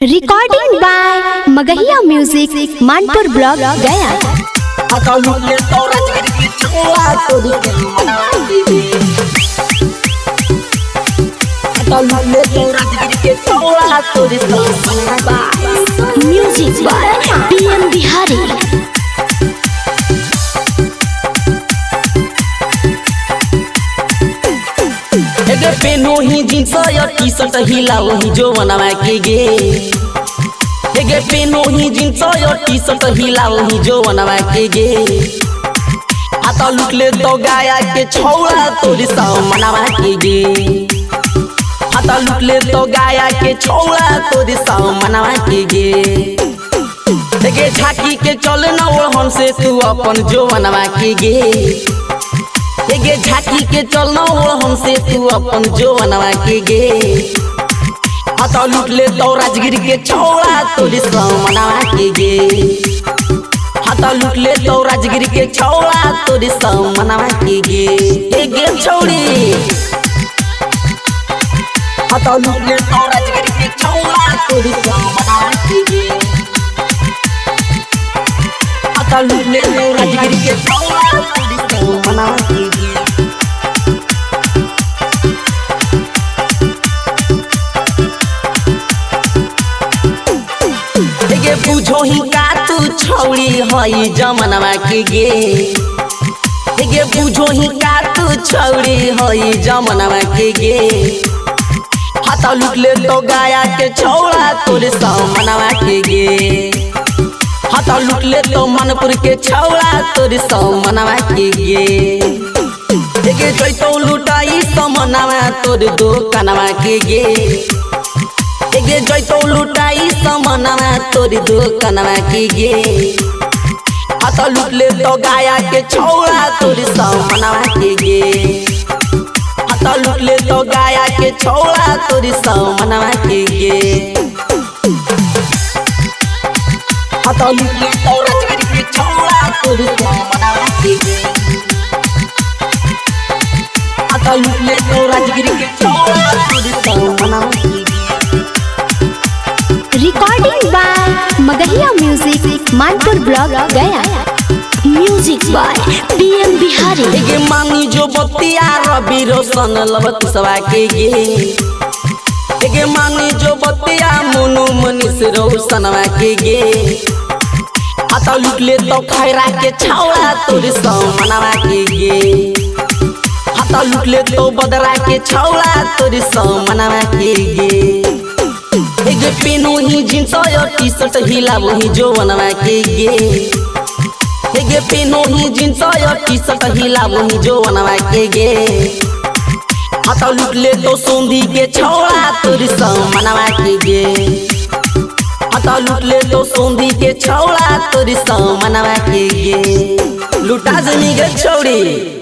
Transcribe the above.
Recording by Magahiya music Manpur block Gaya. Music by PM Bihari. पेनो ही jeans या टी शर्ट हिला वही जो मनवा के गे। एगे पेनो ही जींस या टी शर्ट हिला वही जो मनवा के गे। आता लुट ले तो गाया के छौड़ा तोरी सा मनवा के गे। आता लुट ले तो गाया के छौड़ा तोरी सा मनवा के गे। एगे झाकी के चल ना ओढ़न से तू अपन जो मनवा के गे। एगे झाकी के चलना हो हमसे तू अपन जो मनवा के गे। आता लूट ले तो राजगिर के छौड़ा तोरी सा मनवा के गे। आता लूट ले तो राजगिर के छौड़ा तोरी सा मनवा के गे। एगे छौड़ी आता लूट ले तो राजगिर के छौड़ा तोरी सा मनवा के गे। आता लूट ले तो राजगिर के छौड़ा तोरी सा मनवा के गे। बुझो ही का तू छौड़ी हई जमनवा के गे। एगे बुझो ही का तू छौड़ी हई जमनवा के गे। हाथा लुट ले तो गाया के छौड़ा तोरे सा मनवा के गे। हाथा लुट ले तो मनपुर के छौड़ा तोरे सा मनवा के गे। एगे जैतो लुटाई समनवा तोरे दो कनवा के गे। एगे जैतो लुटाई समनवा तोरी दो कनवा के गे। आता लुट ले तो गाया के छौड़ा तोरी समनवा के गे। आता लुट ले तो गाया के छौड़ा तोरी समनवा के गे। आता लुट ले तो राजगिर के छौड़ा तोरी समनवा के गे। आता लुट ले तो राजगिर के छौड़ा तोरी समनवा के गे। Recording by Magahiya music Manpur block Gaya. Music by PM Bihari. एगे मानी जो बतिया रवि रोशन लबत सवा के गे। एगे मानी जो बतिया मुनु मनीष रोशनवा के गे। आता लुट ले तो खैरा के छौड़ा तोरी सा मनवा के गे। आता लुट ले तो बदरा के छौड़ा तोरी सा मनवा के गे। एगे पेनो ही जींस या टी शर्ट हिला वही जो मनवा के गे। एगे पेनो ही जींस या टी शर्ट हिला वही जो मनवा के गे। आता लुट ले तो सोंधी के छौड़ा तोरी सा मनवा के गे। आता लुट ले तो सोंधी के छौड़ा तोरी सा मनवा के गे। लुटा जमी गे छौड़ी।